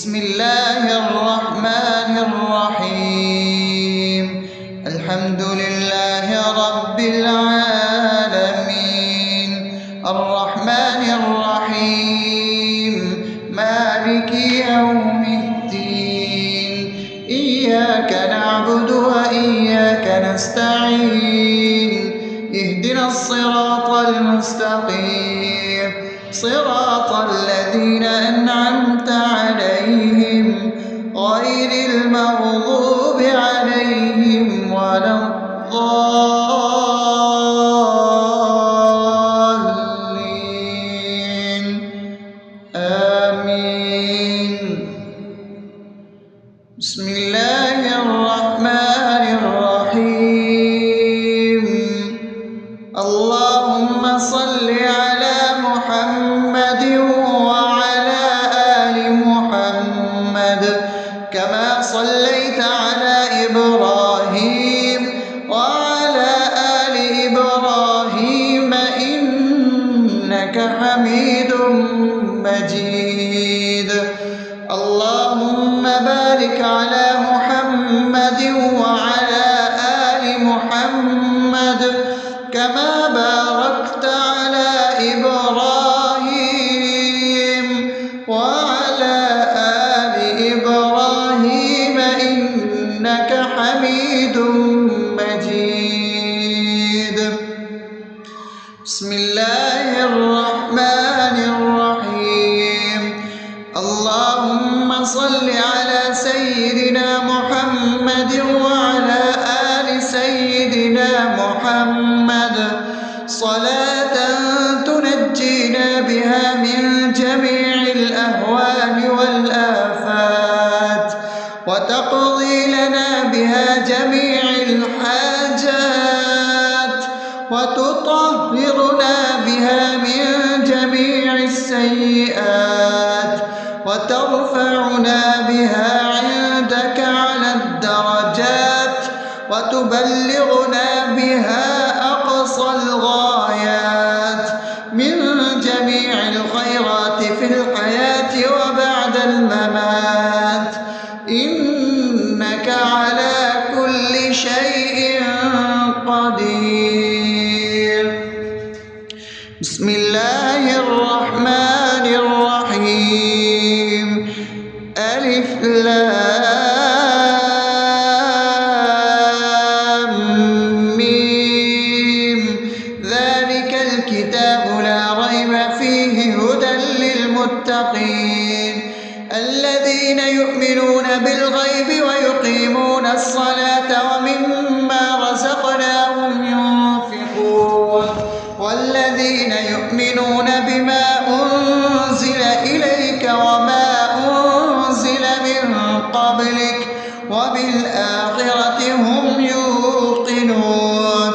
بسم الله الرحمن الرحيم. الحمد لله رب العالمين، الرحمن الرحيم، مالك يوم الدين. إياك نعبد وإياك نستعين، اهدنا الصراط المستقيم، صراط الذين أنعمت عليهم غير المغضوب عليهم ولا الضالين. آمين. بسم الله الرحمن الرحيم. اللهم صل على محمد وعلى آل محمد كما صليت على إبراهيم وعلى آل إبراهيم إنك حميد مجيد. اللهم بارك على محمد وعلى آل محمد كما باركت على إبراهيم وعلى آل إبراهيم إنك حميد مجيد. بسم الله الرحمن الرحيم. اللهم صل على سيدنا محمد وعلى آل سيدنا محمد صلاة تنجينا بها من جميع الأهوال والآفات، وتقضي لنا بها جميع الحاجات، وتطهرنا بها من جميع السيئات، وترفعنا بها عندك على الدرجات، وتبلغنا بها أقصى الغايات من جميع الخيرات في الحياة وبعد الممات، إنك على كل شيء قدير. بسم الله الرحمن الرحيم. ألف لام ميم. ذلك الكتاب لا ريب فيه هدى للمتقين الذين يؤمنون بالغيب ويقيمون الصلاة ومما رزقناهم ينفقون والذين يؤمنون بما أنزل إليك وما أنزل من قبلك وبالآخرة هم يوقنون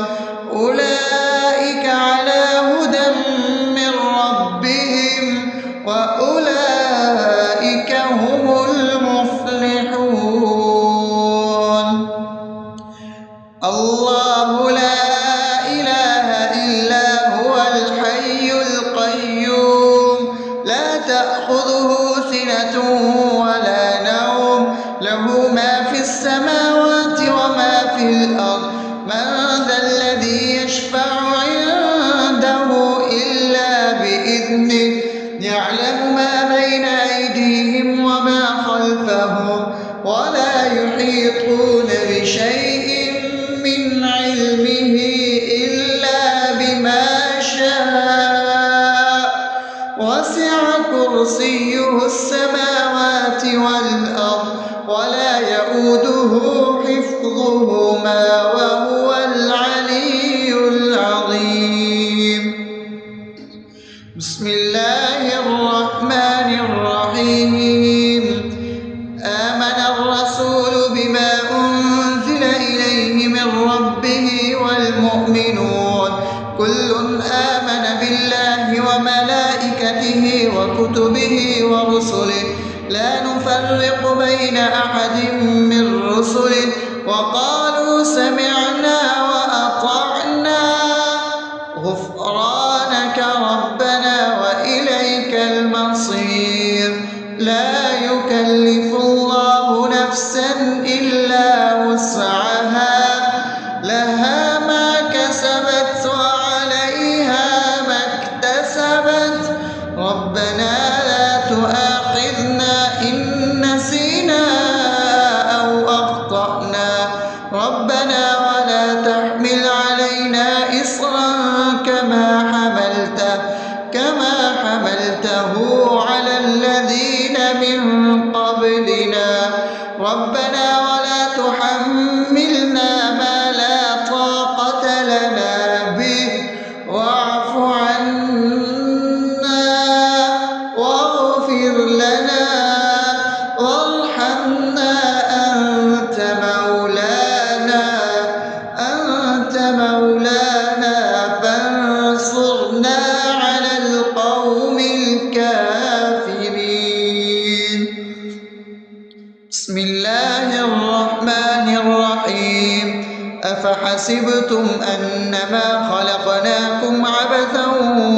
أولئك على هدى من ربهم وأولئك هم المفلحون. الله لا إله إلا هو الحي القيوم لا تأخذه سنة ولا نوم له ما في السماوات وما في الأرض من ذا الذي يشفع عنده إلا بإذنه يعلم ما بين أيديهم وما خلفهم ولا يحيطون بشيء من علمه إلا بما شاء وسع كرسيه السماوات والأرض ولا يؤوده حفظهما وهو العلي العظيم. بسم الله الرحمن الرحيم. آمن الرسول بما أنزل إليه من ربه والمؤمنون كل آمن بالله وملائكته وكتبه ورسله لا نفرق بين أحد من رسله وقالوا سمعنا وأطعنا غفرانك ربنا وإليك المصير. لا يكلف نسينا أو أخطأنا ربنا ولا تحمل علينا إصرا كما حملته على الذين من قبلنا ربنا ولا تحملنا ما لا طاقة لنا به واعف عنا واغفر لنا وارحمنا أنت مولانا فانصرنا على القوم الكافرين. بسم الله الرحمن الرحيم. أفحسبتم أنما خلقناكم عبثا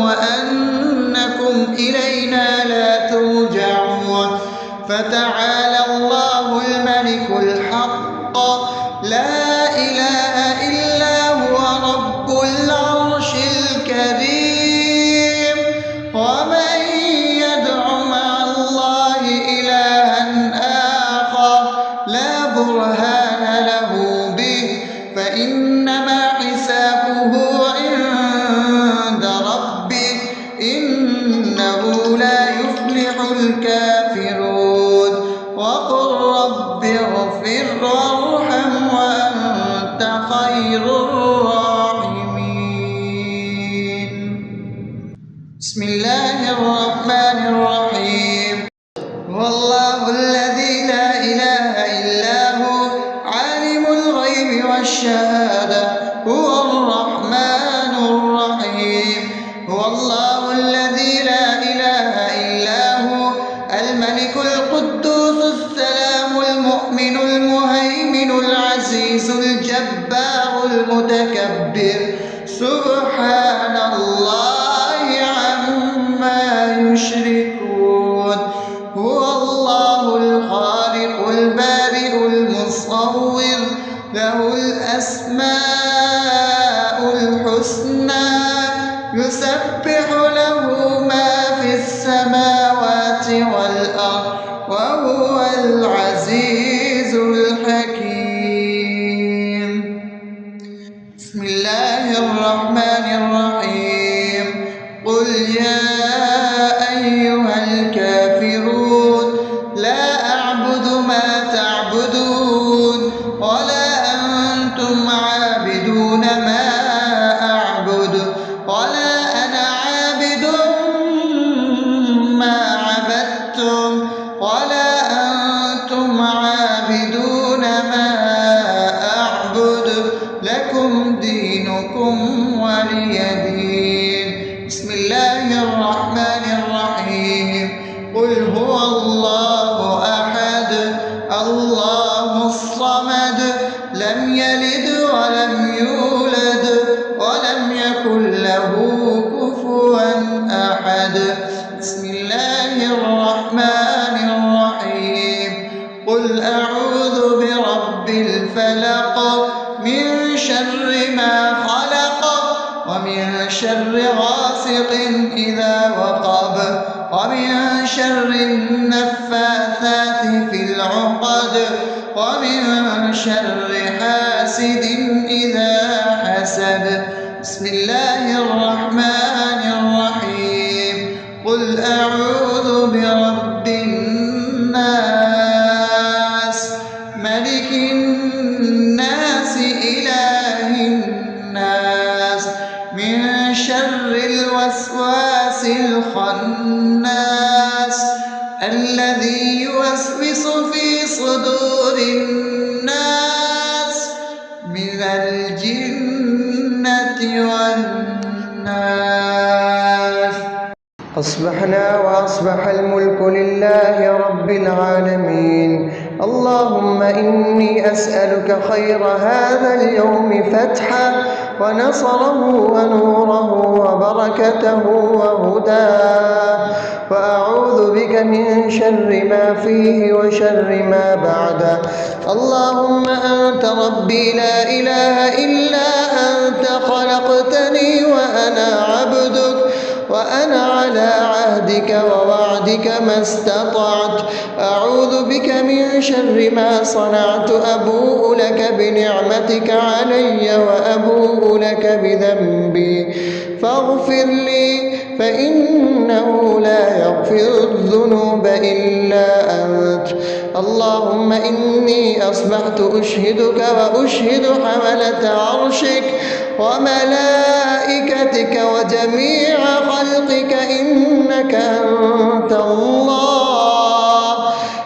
وأنكم إلينا لا ترجعون فتعالى الله الملك الحق لا إله إلا هو رب العرش الكريم. ومن يدع مع الله إلها آخر لا برهان له به فإنما حسابه عند ربه إنه لا يفلح الكافرون. وقل رب اغفر وارحم وأنت خير الراحمين. بسم الله الرحمن الرحيم. هو الله الذي لا إله إلا هو عالم الغيب والشهادة هو الرحمن الرحيم. هو الله الذي لا إله إلا هو الملك القدوس السلام المؤمن المهيمن العزيز الجبار المتكبر سبحان الله عما يشركون. هو الله الخالق البارئ المصور له الأسماء الحسنى يسبح له ما في السماوات والأرض وهو العزيز الحكيم. بسم الله الرحمن الرحيم. قل يا أيها الكافرون لا أعبد ما تعبدون ولا أنتم عابدون ما أعبد ولا أنا عابد ما عبدتم ولا أنتم عابدون ما أعبد لكم دينكم ولي دين. بسم الله الرحمن الرحيم. قل هو الله أحد الله الصمد لم يلد ولم يولد ولم يكن له كفوا أحد. بسم الله الرحمن الرحيم. قل أعوذ برب الفلق من شر ما خلق ومن شر غاسق إذا وقب ومن شر النفاثات في العقد ومن شر حاسد إذا حسد. بسم الله الرحمن الرحيم. قل أعوذ برب الناس ملك الناس إله الناس من شر الوسواس الخناس الذي يوسوس في صدور الناس من الجنة والناس. أصبحنا وأصبح الملك لله رب العالمين. اللهم إني أسألك خير هذا اليوم فتحه ونصره ونوره وبركته وهداه وأعوذ بك من شر ما فيه وشر ما بعده. اللهم أنت ربي لا إله إلا أنت خلقتني وأنا عبدك وأنا على عهدك ووعدك ما استطعت. أعوذ بك بك من شر ما صنعت أبوء لك بنعمتك علي وأبوء لك بذنبي فاغفر لي فإنه لا يغفر الذنوب إلا أنت. اللهم إني أصبحت أشهدك وأشهد حملة عرشك وملائكتك وجميع خلقك إنك أنت الله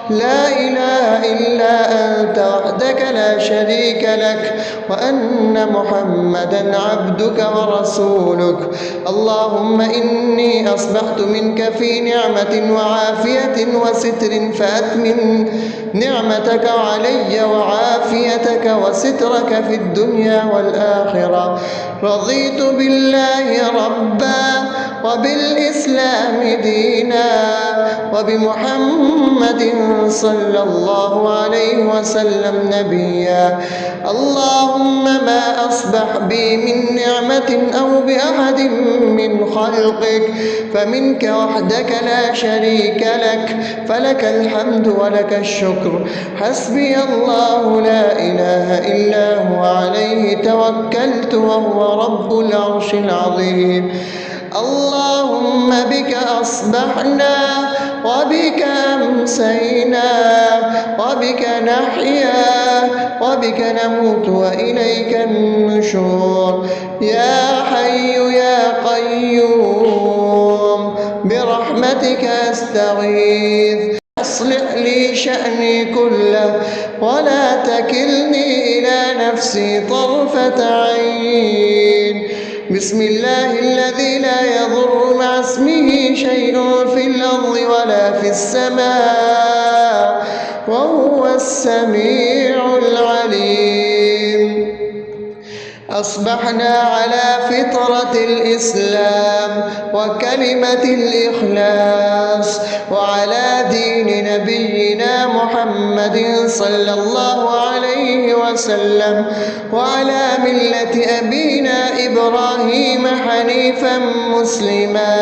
لا إله إلا أنت وحدك لا شريك لك وأن محمدا عبدك ورسولك. اللهم إني أصبحت منك في نعمة وعافية وستر فأتمم نعمتك علي وعافيتك وسترك في الدنيا والآخرة. رضيت بالله ربا وبالإسلام دينا وبمحمد صلى الله عليه وسلم نبيا. اللهم ما أصبح بي من نعمة أو بأحد من خلقك فمنك وحدك لا شريك لك فلك الحمد ولك الشكر. حسبي الله لا إله إلا هو عليه توكلت وهو رب العرش العظيم. اللهم بك أصبحنا وبك أمسينا وبك نحيا وبك نموت وإليك النشور. يا حي يا قيوم برحمتك أستغيث أصلح لي شأني كله ولا تكلني إلى نفسي طرفة عين. بسم الله الذي لا يضر مع اسمه شيء في الأرض ولا في السماء وهو السميع العليم. أصبحنا على فطرة الإسلام وكلمة الإخلاص وعلى دين نبينا محمد صلى الله عليه وسلم وعلى ملة أبينا إبراهيم حنيفا مسلما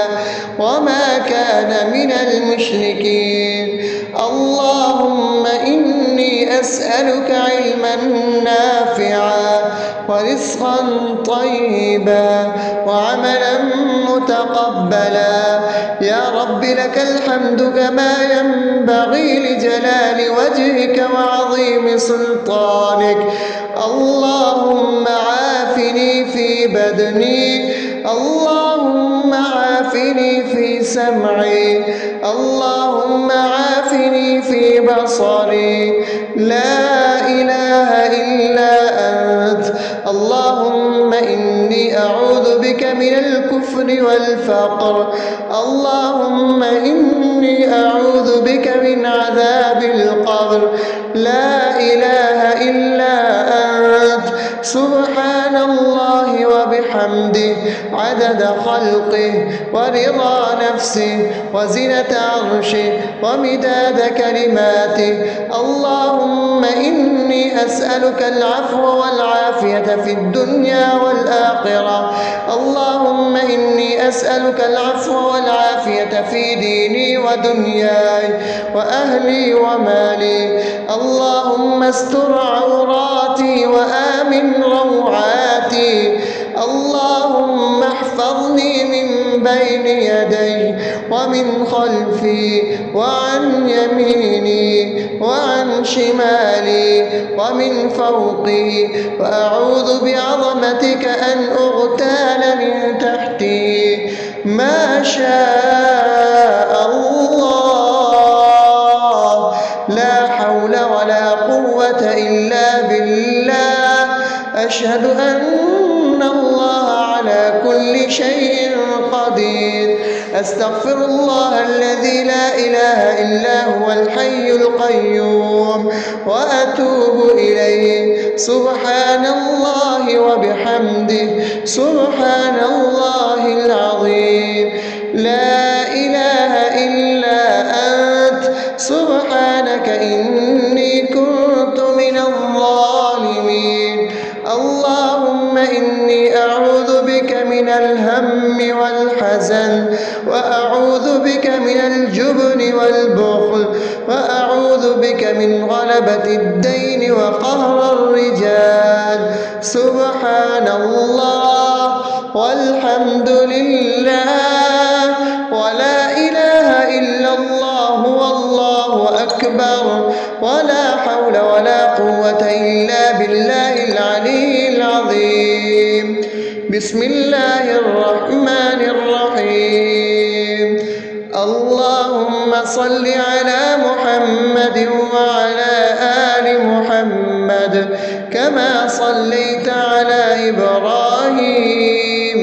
وما كان من المشركين. اللهم إني أسألك علما نافعا ورزقا طيبا وعملا متقبلا. يا رب لك الحمد كما ينبغي لجلال وجهك وعظيم سلطانك. اللهم عافني في بدني اللهم عافني في سمعي اللهم عافني في بصري لا إله إلا أنت. اللهم إني أعوذ بك من الكفر والفقر. اللهم إني أعوذ بك من عذاب القبر. لا إله إلا أنت. سبحان الله وبحمده عدد خلقه ورضا نفسه وزنة عرشه ومداد كلماته. اللهم إني أسألك العفو والعافية في الدنيا والآخرة. اللهم إني أسألك العفو والعافية في ديني ودنياي وأهلي ومالي. اللهم استر عوراتي وآمن روعاتي. اللهم احفظني من بين يدي ومن خلفي وعن يميني وعن شمالي ومن فوقي وأعوذ بعظمتك أن أغتال من تحتي. ما شاء الله لا حول ولا قوة إلا بالله. أشهد أن الله على كل شيء قدير. أستغفر الله الذي لا إله إلا هو الحي القيوم وأتوب إليه. سبحان الله وبحمده سبحان الله العظيم. لا إله إلا أنت سبحانك إني كنت من الظالمين. اللهم إني أعوذ بك من الهم والحزن وأعوذ بك من الجبن والبخل وأعوذ أعوذ بك من غلبة الدين وقهر الرجال. سبحان الله والحمد لله ولا إله إلا الله والله أكبر ولا حول ولا قوة إلا بالله العلي العظيم. بسم الله الرحمن الرحيم. اللهم صل على محمد وعلى آل محمد كما صليت على إبراهيم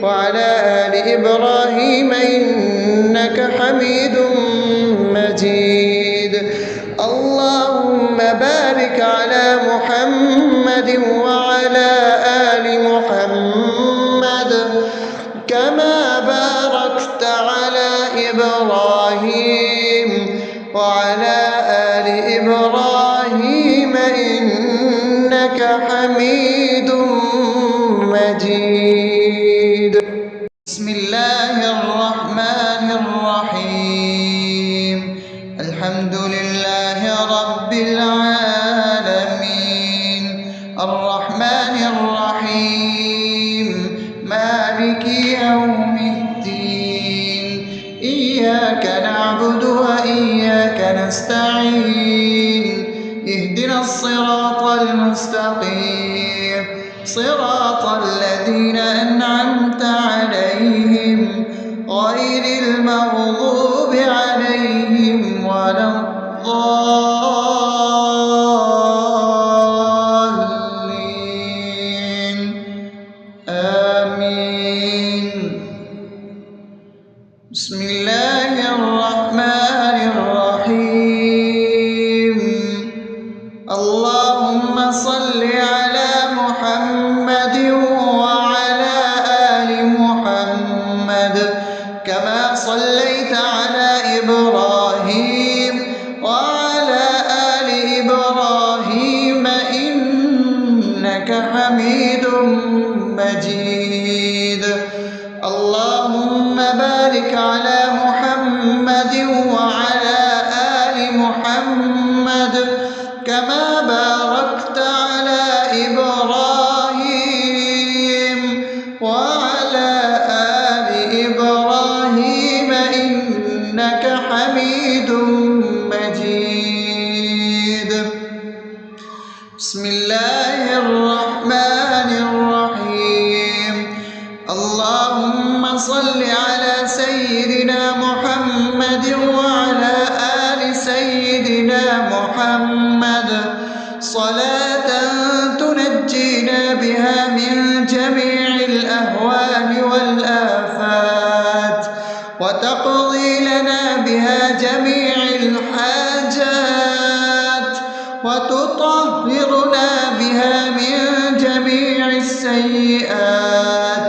وعلى آل إبراهيم إنك حميد مجيد. اللهم بارك على محمد وعلى آل محمد كما باركت على إبراهيم وعلى آل إبراهيم إنك حميد مجيد. بسم الله الرحمن الرحيم. الحمد لله رب العالمين الرحمن الرحيم مالك يوم الدين. إياك نعبد وإياك نستعين. اهدنا الصراط المستقيم صراط الذين أنعمت عليهم غير المغضوب عليهم ولا الضالين. آمين. بسم الله الرحمن الرحيم. اللهم صل على محمد وعلى آل محمد كما صليت على إبراهيم وعلى آل إبراهيم إنك حميد مجيد. اللهم بارك على محمد وعلى آل محمد كما باركت على إبراهيم وعلى آل إبراهيم إنك حميد مجيد. بسم الله الرحمن الرحيم. اللهم صل على سيدنا محمد وعلى آل سيدنا محمد صلاة تنجينا بها من جميع الأهوال والآفات وتقضي لنا بها جميع الحاجات وتطهرنا بها من جميع السيئات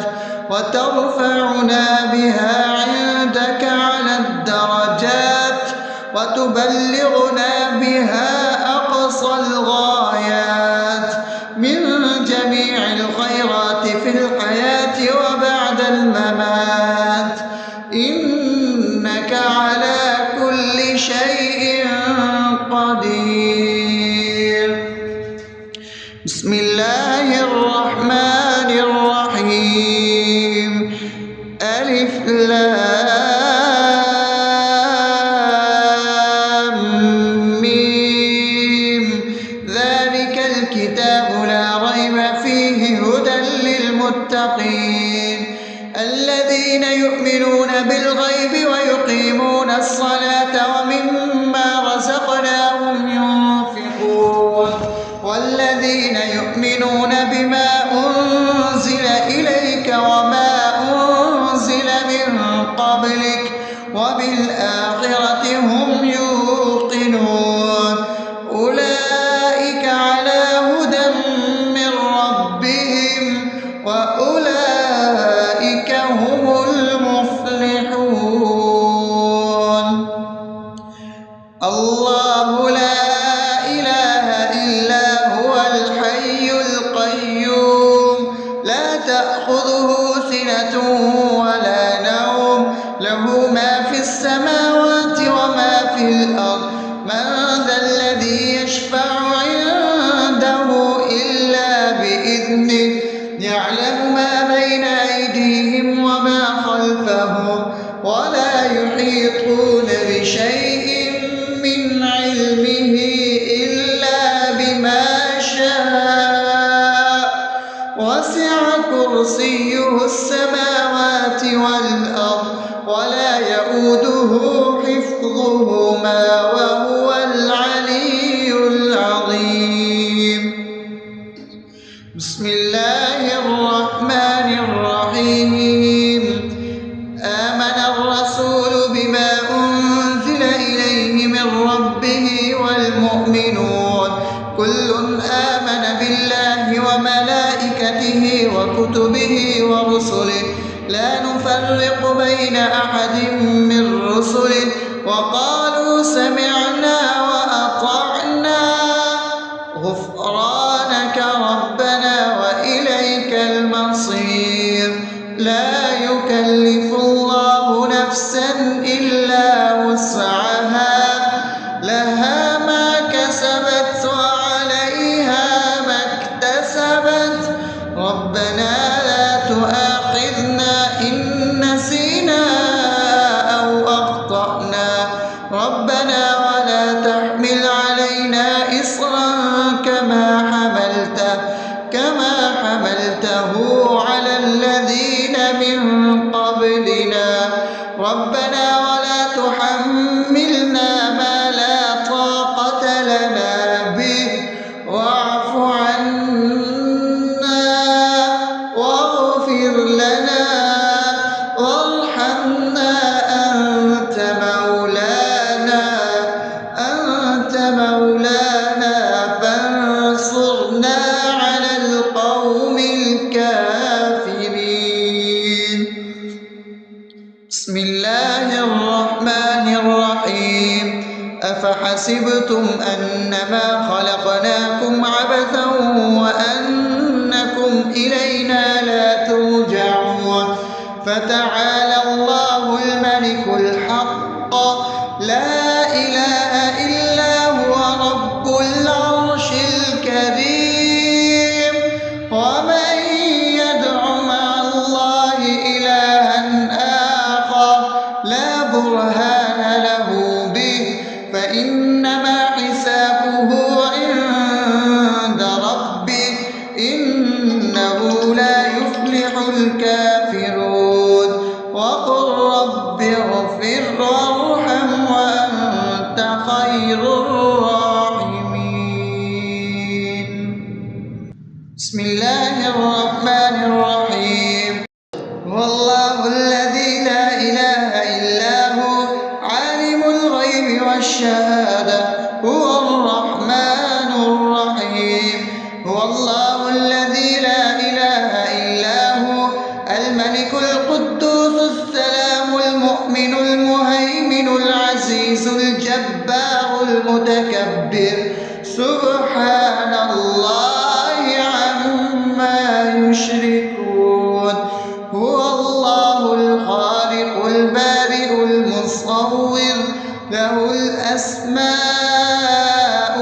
وترفعنا بها عندك على الدرجات وتبلغنا بها أقصى الغايات من جميع الخيرات في الحياة وبعد الممات إنك على كل شيء قدير. بسم الله الرحمن الرحيم. ألف لام ميم. ذلك الكتاب لا ريب فيه هدى للمتقين الذين يؤمنون بالغيب ويقيمون الصلاة ومما رزقناهم ينفقون والذين يؤمنون بما أنزل إليك وما أنزل من قبلك وبالآخرة هم يوقنون أولئك على هدى من ربهم وأولئك هم المفلحون. الذي يشفع عنده إلا بإذنه يعلم ما بين أيديهم وما خلفهم ولا يحيطون بشيء من علمه إلا بما شاء وسع كرسيه السماوات والأرض ولا يئوده حفظهما وهو العلي العظيم. بسم الله الرحمن الرحيم. آمن الرسول بما أنزل إليه من ربه والمؤمنون كل آمن بالله وملائكته وكتبه ورسله لا نفرق بين أحد من رسله وقالوا سمعنا وأطعنا غفرانك ربنا وإليك المصير. لا يكلف الله نفسا إلا وسعها لها ما كسبت وعليها ما اكتسبت ربنا لا تؤاخذنا إن نسينا أو أخطأنا ربنا ولا تحمل علينا إصرا كما حملته على الذين من قبلنا ربنا ولا تحملنا ما لا طاقة لنا به واعف عنا واغفر لنا وارحمنا أنت مولانا فانصرنا على القوم الكافرين. بسم الله الرحمن الرحيم. أفحسبتم أنما خلقناكم عبثا وأنكم إلينا لا ترجعون فتعالى الله الملك الحق لا إله إلا هو رب العرش الكريم. ومن يدع مع الله إلها آخر لا برهان له به فإنما حسابه عند ربه إنه لا يفلح الكافرون. وقل رب اغفر وارحم وأنت خير الراحمين. بسم الله الرحمن الرحيم. هو الله الذي لا إله إلا هو عالم الغيب والشهادة هو الرحمن الرحيم. هو الله الذي لا إله إلا هو الملك القدوس السلام المؤمن المهيمن العزيز الجبار المتكبر سبحان الله عما يشركون. هو الله الخالق البارئ المصور له الأسماء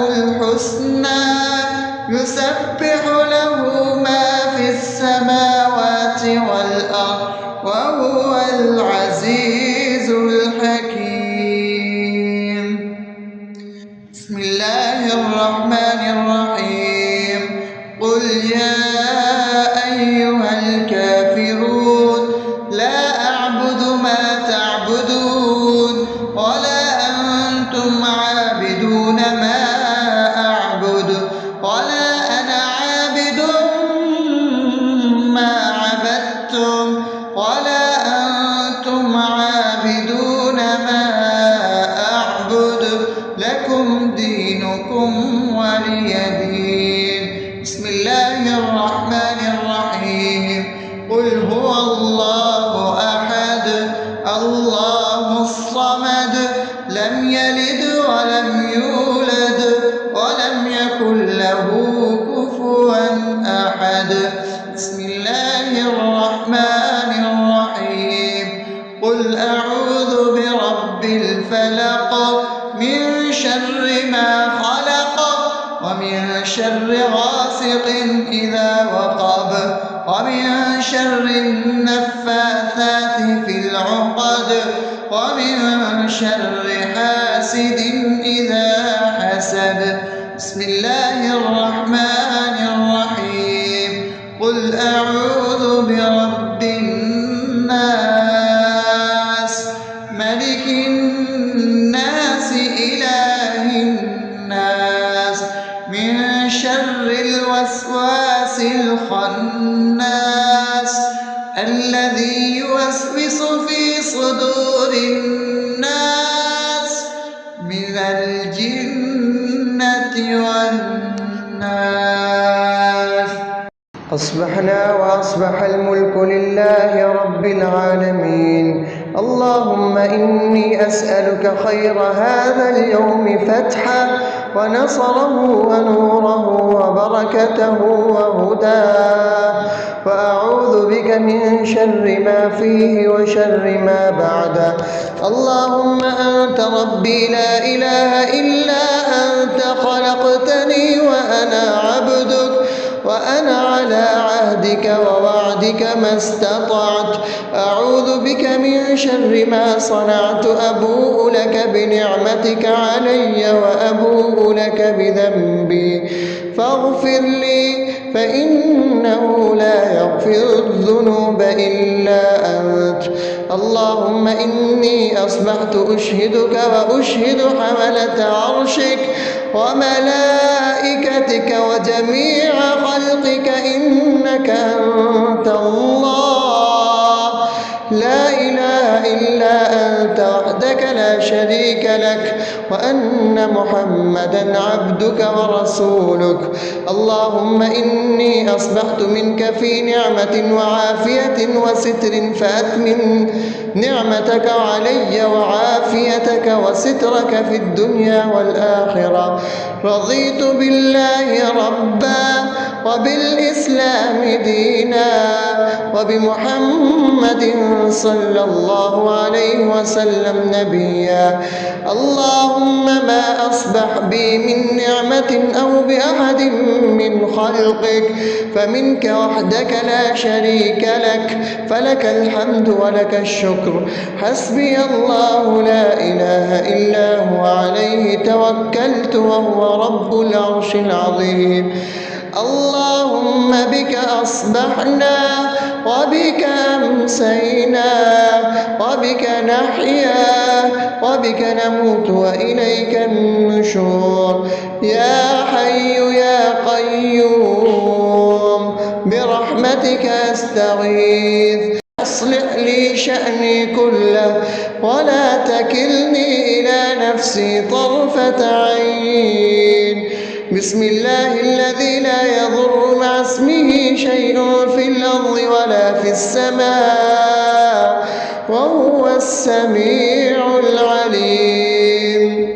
الحسنى يسبح له ما في السماوات والأرض وهو العزيز الحكيم. بسم الله الرحمن الرحيم. قل يا أيها الكافرون لا أعبد ما تعبدون ولا أنتم عابدون ما أعبد ولا أنا عابد ما عبدتم ولا أنتم عابدون ما أعبد لكم دينكم ولي دين. بسم الله الرحمن الرحيم. قل هو الله أحد الله الصمد لم يلد ولم يولد ولم يكن له كفوا أحد. بسم الله الرحمن الرحيم. قل أعوذ برب الفلق من شر ما خلق شر غاسق إذا وقب ومن شر النفاثات في العقد ومن شر حاسد إذا حسد. بسم الله الرحمن الرحيم. قل أعوذ برب الناس ملك الناس إله الناس من شر الوسواس الخناس الذي يوسوس في صدور الناس من الجنة والناس. أصبحنا وأصبح الملك لله رب العالمين. اللهم إني أسألك خير هذا اليوم فتحه ونصره ونوره وبركته وهداه، وأعوذ بك من شر ما فيه وشر ما بعده. اللهم أنت ربي لا إله إلا أنت، خلقتني وأنا عبدك وأنا على عهدك ووعدك ما استطعت. أعوذ بك من شر ما صنعت، أبوء لك بنعمتك علي وأبوء لك بذنبي فاغفر لي، فإنه لا يغفر الذنوب إلا أنت. اللهم إني أصبحت أشهدك وأشهد حملة عرشك وملائكتك وجميع خلقك إنك أنت الله لا إله إلا أنت وحدك لا شريك لك، وأن محمدا عبدك ورسولك. اللهم إني أصبحت منك في نعمة وعافية وستر، فأتمم نعمتك علي وعافيتك وسترك في الدنيا والآخرة. رضيت بالله ربا وبالإسلام دينا وبمحمد صلى الله عليه وسلم نبيا. اللهم ما أصبح بي من نعمة أو بأحد من خلقك فمنك وحدك لا شريك لك، فلك الحمد ولك الشكر. حسبي الله لا إله إلا هو عليه توكلت وهو رب العرش العظيم. اللهم بك أصبحنا وبك أمسينا وبك نحيا وبك نموت وإليك النشور. يا حي يا قيوم برحمتك أستغيث، أصلح لي شأني كله ولا تكلني إلى نفسي طرفة عين. بسم الله الذي لا يضر مع اسمه شيء في الأرض ولا في السماء وهو السميع العليم.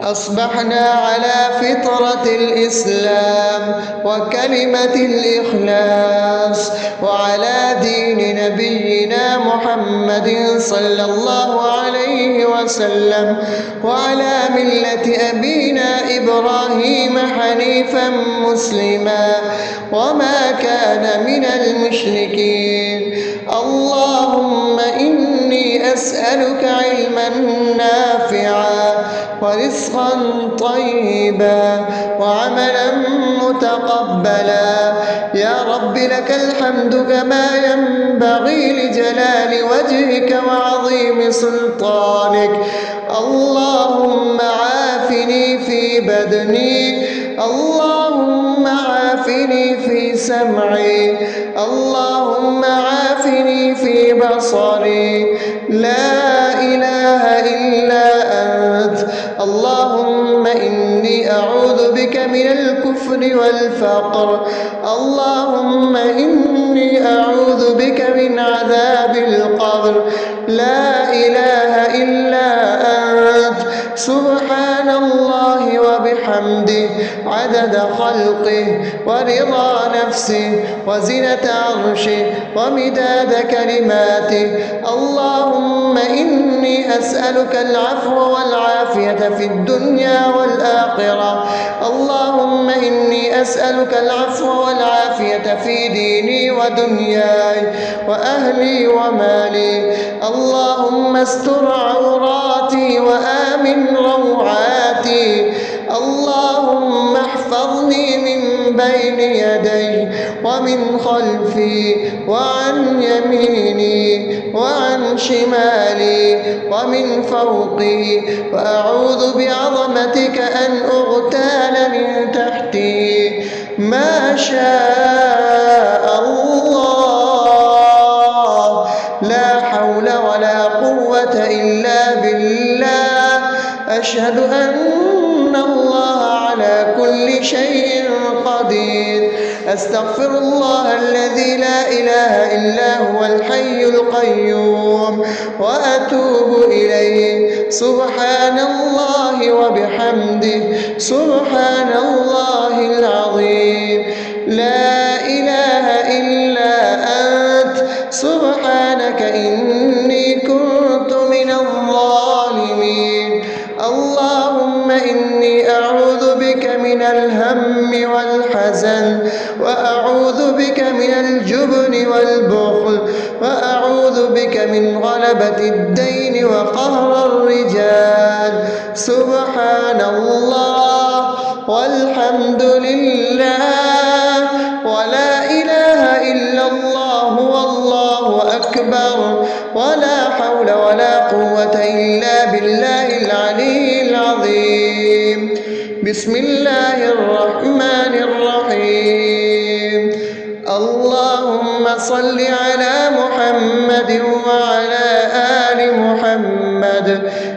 أصبحنا على فطرة الإسلام وكلمة الإخلاص وعلى دين نبينا محمد صلى الله عليه وسلم وعلى ملة أبينا إبراهيم حنيفا مسلما وما كان من المشركين. اللهم إني أسألك علما نافعا ورزقا طيبا وعملا متقبلا. يا رب لك الحمد كما ينبغي لجلال وجهك وعظيم سلطانك. اللهم عافني في بدني، اللهم عافني في سمعي، اللهم عافني في بصري. لا إله إلا أنت. اللهم إني أعوذ بك من الكفر والفقر. اللهم إني أعوذ بك من عذاب القبر. لا إله إلا أنت. سبحان الله وبحمده عدد خلقه ورضا نفسه وزنة عرشه ومداد كلماته. اللهم إني أسألك العفو والعافية في الدنيا والآخرة. اللهم أسألك العفو والعافية في ديني ودنياي وأهلي ومالي. اللهم استر عوراتي وآمن روعاتي. اللهم احفظني من بين يدي ومن خلفي وعن يميني وعن شمالي ومن فوقي، وأعوذ بعظمتك أن أغتال من تحتي. ما شاء الله، لا حول ولا قوة إلا بالله. أشهد أن الله على كل شيء قدير. أستغفر الله الذي لا إله إلا هو الحي القيوم وأتوب إليه. سبحان الله وبحمده، سبحان الله العظيم. لا إله إلا أنت، سبحانك إني كنت من الظالمين. اللهم إني أعوذ بك من الهم والحزن، وأعوذ بك من الجبن والبخل، وأعوذ بك من غلبة الدين وقهر الرجال. سبحان الله والحمد لله ولا إله إلا الله والله أكبر، ولا حول ولا قوة إلا بالله العلي العظيم. بسم الله الرحمن الرحيم. اللهم صل على محمد وعلى آل محمد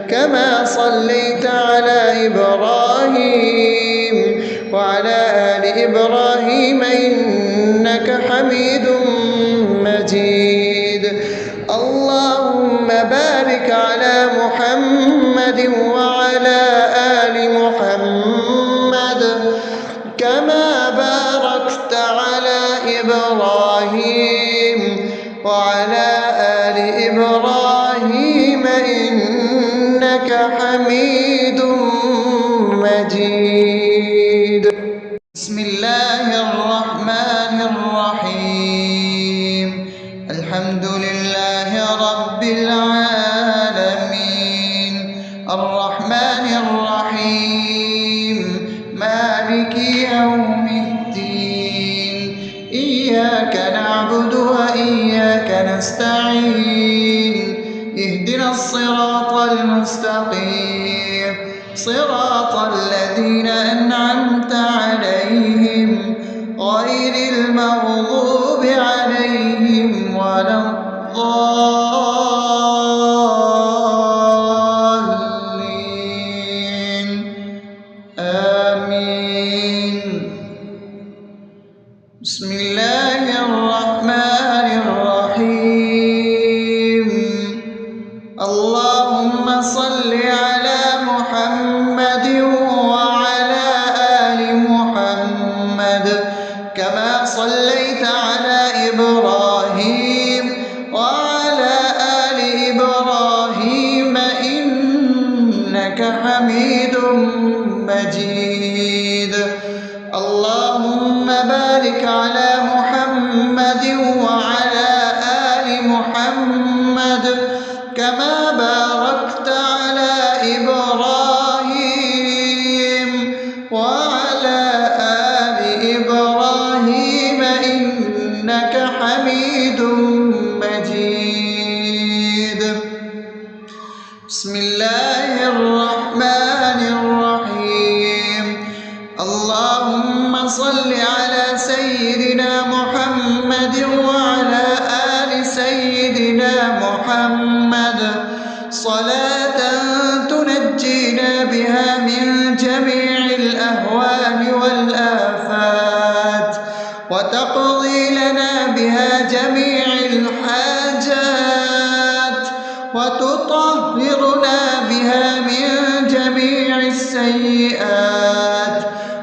كما صليت على إبراهيم وعلى آل إبراهيم إنك حميد مجيد. اللهم بارك على محمد وعلى آل محمد كما باركت على إبراهيم وعلى آل إبراهيم إنك حميد مجيد. بسم الله الرحمن الرحيم. الحمد لله رب العالمين، الرحمن الرحيم، مالك يوم الدين. إياك نعبد وإياك نستعين. اهدنا الصراط المستقيم، صراط الذين أنعمت عليهم غير المغضوب عليهم ولا الضالين. آمين. بسم الله الرحمن الرحيم. اللهم صل على محمد وعلى آل محمد كما صليت على إبراهيم وعلى آل إبراهيم إنك حميد مجيد. اللهم بارك على محمد وعلى آل محمد كما باركت على إبراهيم وعلى آل إبراهيم إنك حميد مجيد. بسم الله الرحمن الرحيم. اللهم صل على سيدنا محمد وعلى آل سيدنا محمد صلاة تنجينا بها من جميع الأهوال والآفات، وتقضي لنا بها جميع الحاجات، وتطهرنا بها من جميع السيئات،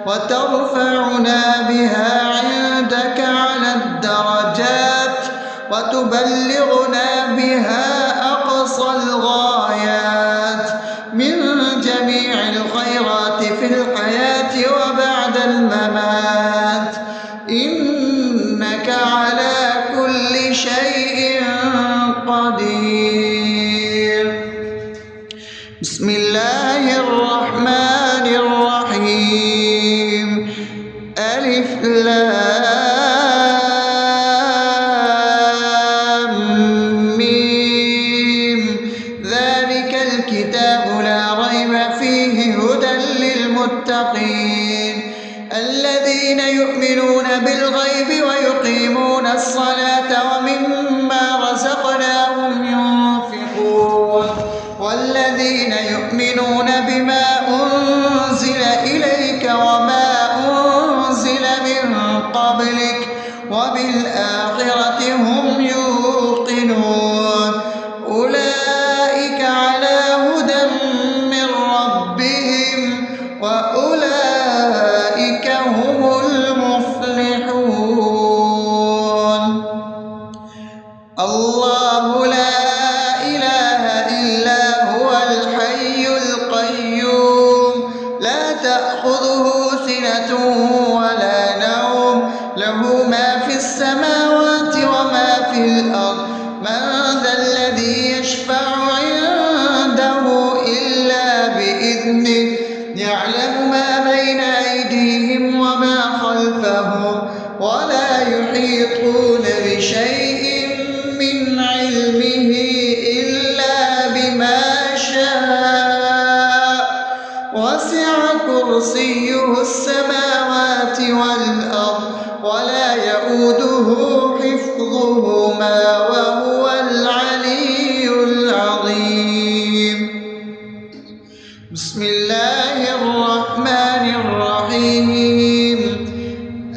وترفعنا بها عندك على الدرجات، وتبلغنا بها أقصى الغايات من جميع الخيرات في الحياة وبعد الممات. الرحيم ألف لام ميم ذلك الكتاب لا ريب فيه هدى للمتقين الذين يؤمنون بالغيب ويقيمون الصلاة ومما رزقناهم ينفقون والذين يؤمنون بما أنزل إليك وما أنزل من قبلك وبالآخرة هم يوقنون أولئك على هدى من ربهم وأولئك هم المفلحون الله لا إله إلا هو الحي القيوم لا تأخذه سنة ولا نوم له ما في السماوات وما في الأرض من ذا الذي يشفع عنده إلا بإذنه يعلم ما بين أيديهم وما خلفهم ولا يحيطون بشيء من علمه إلا بما شاء وسع كرسيه السماوات والأرض ولا يؤوده حفظهما وهو العلي العظيم بسم الله الرحمن الرحيم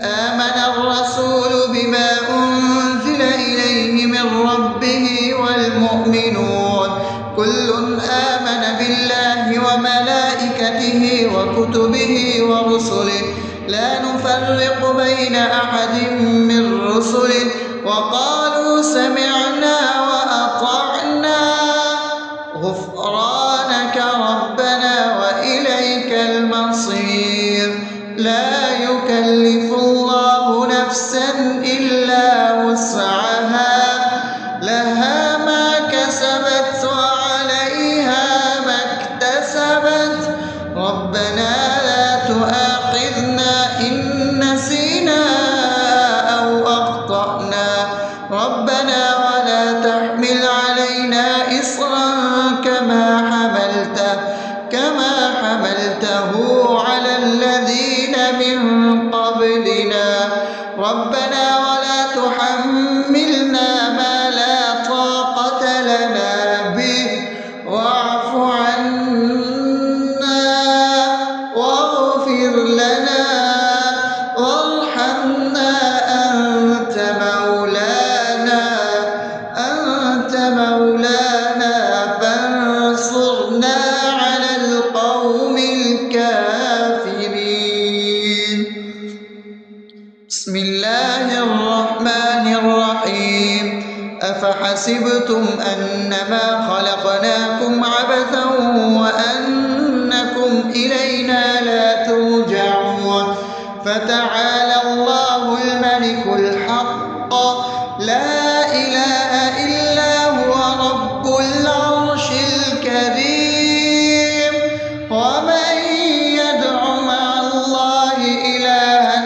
آمن الرسول بما أنزل إليه من ربه والمؤمنون كل آمن بالله وملائكته وكتبه ورسله لا نفرق بين أحد من رسله وقالوا سمعنا وأطعنا غفرانك ربنا وإليك المصير لا يكلف الله نفسا إلا وسعها لها ما كسبت وعليها ما اكتسبت ربنا لا تؤاخذنا إن نسينا أو أخطأنا ربنا ولا تحمل علينا إصرا كما حملته على الذين من قبلنا ربنا ولا تحملنا ما لا طاقة لنا به واعف عنا واغفر لنا وارحمنا أنت مولانا فانصرنا على القوم الكافرين بسم الله الرحمن الرحيم أفحسبتم أنما خلقناكم عبثا وأنكم إلينا لا ترجعون فتعالى الله الملك الحق لا إله إلا هو رب العرش الكريم ومن يدع مع الله إلها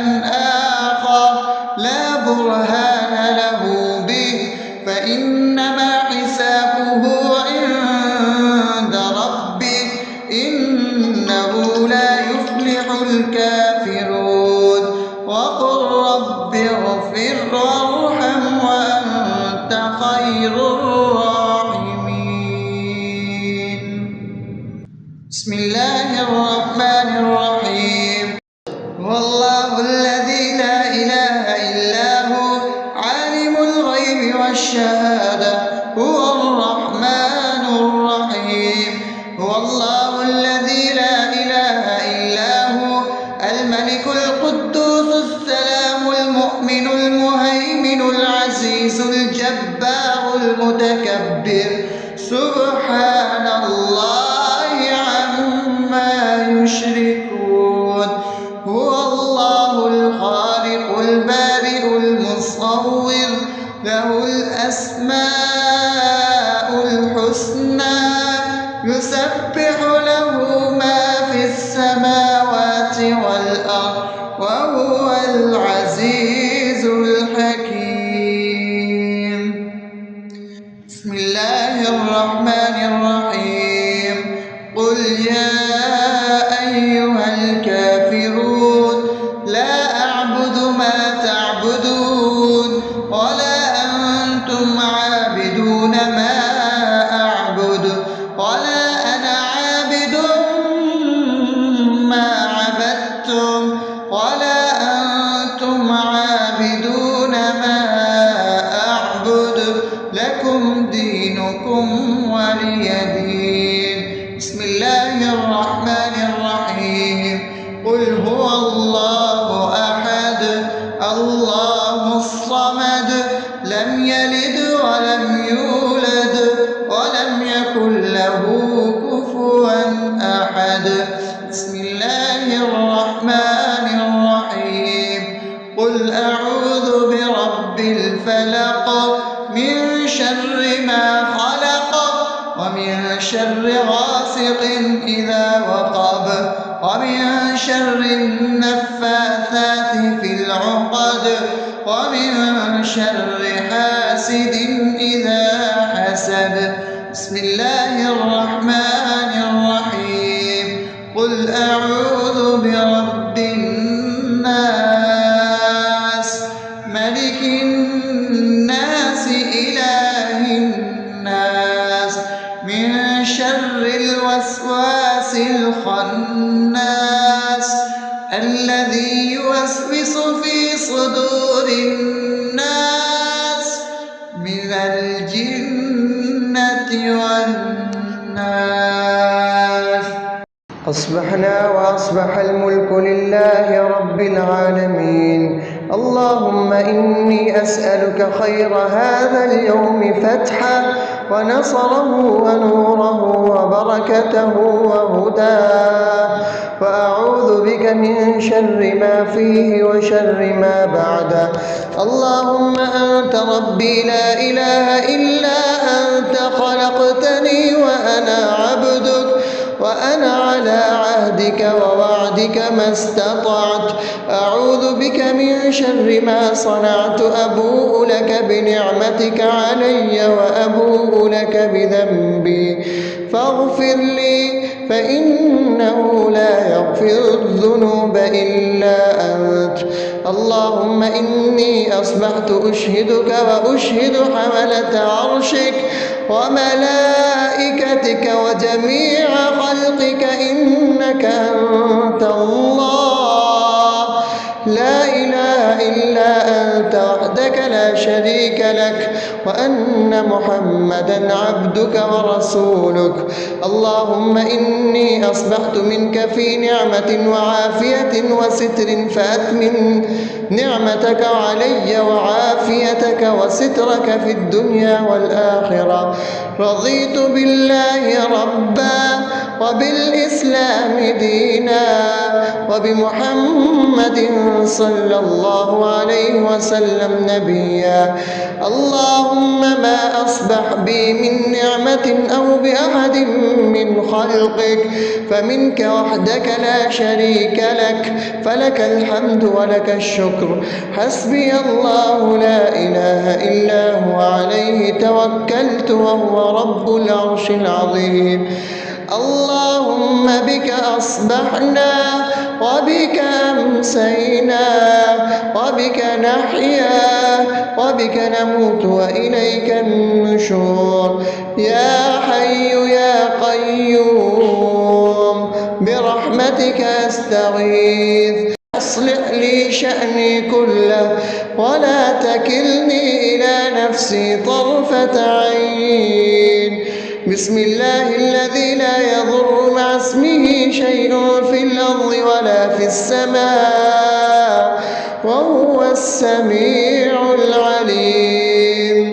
آخر لا برهان له به فإنما حسابه عند ربه إنه لا يفلح الكافرون وقل رب اغفر وارحم وأنت خير الراحمين بسم الله الرحمن الرحيم هو الله الذي لا إله إلا هو عالم الغيب والشهادة هو الرحمن الرحيم هو الله الذي لا إله إلا هو الملك القدوس السلام المؤمن المهيمن العزيز الجبار المتكبر سبحان الله عما يشركون هو الله الخالق البارئ المصور له الأسماء الحسنى يسبح له ما في السماوات والأرض وهو العزيز الحكيم. بسم الله الرحمن الرحيم. قل يا أيها الكافرون لا أعبد ما تعبدون ولا أنتم عابدون ما أعبد ولا أنا عابد ما عبدتم ولا أنتم عابدون ما أعبد لكم دينكم ولي دين. بسم الله الرحمن الرحيم. قل هو الله أحد الله الصمد لم يلد ولم يولد ولم يكن له كفوا أحد. بسم الله الرحمن الرحيم. قل أعوذ برب الفلق من شر ما خلق ومن شر غاسق إذا وقب ومن شر النفاثات في العقد ومن شر حاسد إذا حسد. بسم الله الرحمن الرحيم. قل أعوذ برب الناس ملك الناس إله الناس من شر الوسواس الخناس الذي يوسوس في صدور الناس من الجنة والناس. أصبحنا وأصبح الملك لله رب العالمين. اللهم إني أسألك خير هذا اليوم فتحه ونصره ونوره وبركته وهداه، وأعوذ بك من شر ما فيه وشر ما بعده. اللهم أنت ربي لا إله إلا أنت خلقتني وأنا عبدك وأنا على عهدك ووعدك ما استطعت. أعوذ بك من شر ما صنعت. أبوء لك بنعمتك علي وأبوء لك بذنبي فاغفر لي فإنه لا يغفر الذنوب إلا أنت. اللهم إني أصبحت أشهدك وأشهد حملة عرشك وملائكتك وجميع خلقك إنك أنت الله لا إله إلا أنت وحدك لا شريك لك وأن محمدا عبدك ورسولك. اللهم إني أصبحت منك في نعمة وعافية وستر فأتمن نعمتك علي وعافيتك وسترك في الدنيا والآخرة. رضيت بالله ربا وبالإسلام دينا وبمحمد صلى الله عليه وسلم نبيا. اللهم ما أصبح بي من نعمة أو بأحد من خلقك فمنك وحدك لا شريك لك فلك الحمد ولك الشكر. حسبي الله لا إله إلا هو عليه توكلت وهو رب العرش العظيم. اللهم بك أصبحنا وبك أمسينا وبك نحيا وبك نموت وإليك النشور. يا حي يا قيوم برحمتك أستغيث أصلح لي شأني كله ولا تكلني إلى نفسي طرفة عين. بسم الله الذي لا يضر مع اسمه شيء في الأرض ولا في السماء وهو السميع العليم.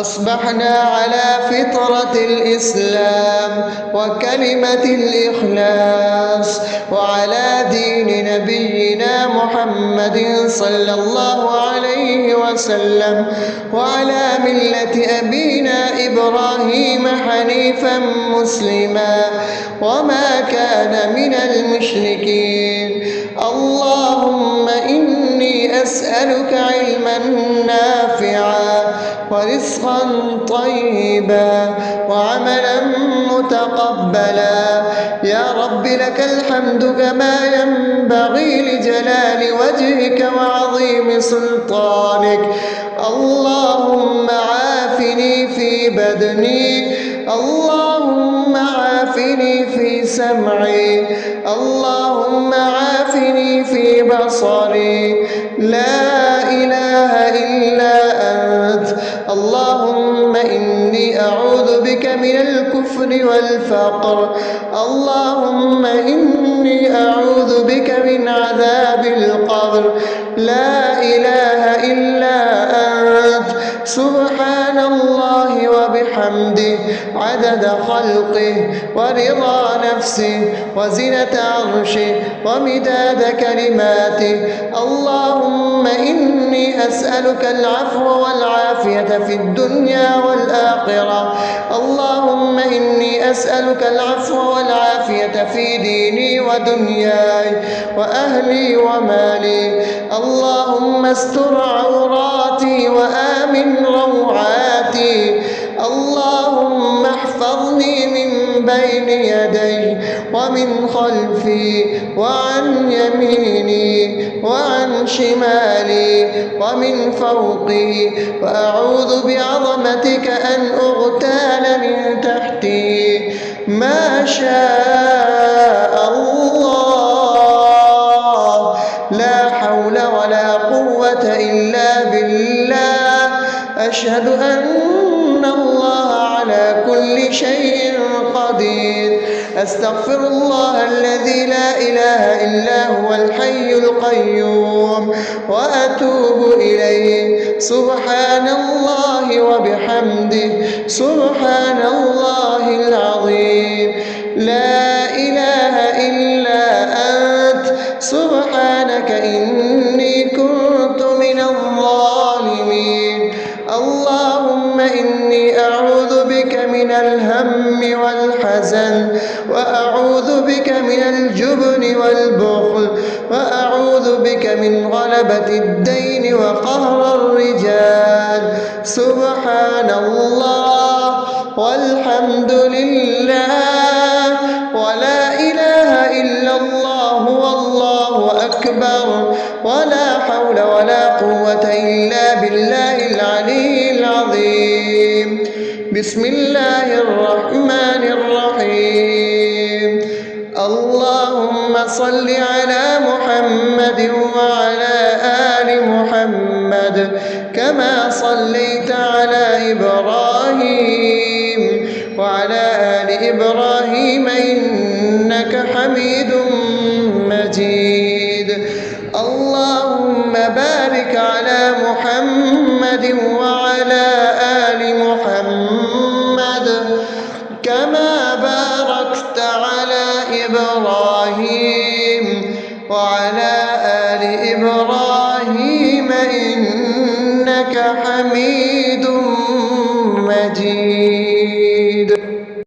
أصبحنا على فطرة الإسلام وكلمة الإخلاص وعلى دين نبينا محمد صلى الله عليه وسلم وعلى ملة أبينا إبراهيم حنيفا مسلما وما كان من المشركين. اللهم إني أسألك علما نافعا ورزقا طيبا وعملا متقبلا. يا رب لك الحمد كما ينبغي لجلال وجهك وعظيم سلطانك. اللهم عافني في بدني، اللهم عافني في سمعي، اللهم عافني في بصري. لا إله إلا أنت. اللهم إني أعوذ بك من الكفر والفقر. اللهم إني أعوذ بك من عذاب القبر. لا إله إلا أنت. سبحان الله وبحمده عدد خلقه ورضا نفسه وزنة عرشه ومداد كلماته. اللهم إني أسألك العفو والعافية في الدنيا والآخرة. اللهم إني أسألك العفو والعافية في ديني ودنياي وأهلي ومالي. اللهم استر عوراتي وآمن روعاتي. اللهم احفظني من بين يدي ومن خلفي وعن يميني وعن شمالي ومن فوقي، وأعوذ بعظمتك أن أغتال من تحتي. ما شاء الله، لا حول ولا قوة إلا بالله. أشهد أن الله على كل شيء قدير. أستغفر الله الذي لا إله إلا هو الحي القيوم وأتوب إليه. سبحان الله وبحمده سبحان الله العظيم. لا إله إلا أنت. سبحانك إني كنت من الظالمين. اللهم إني أعوذ بك من الهم والحزن، وأعوذ بك من الجبن والبخل، وأعوذ بك من غلبة الدين وقهر الرجال. سبحان الله والحمد لله ولا إله إلا الله والله أكبر ولا حول ولا قوة إلا بالله العلي العظيم. بسم الله الرحمن الرحيم. اللهم صل على محمد وعلى آل محمد كما صليت على إبراهيم وعلى آل إبراهيم إنك حميد مجيد. اللهم بارك على محمد وعلى آل محمد كما باركت على إبراهيم وعلى آل إبراهيم إنك حميد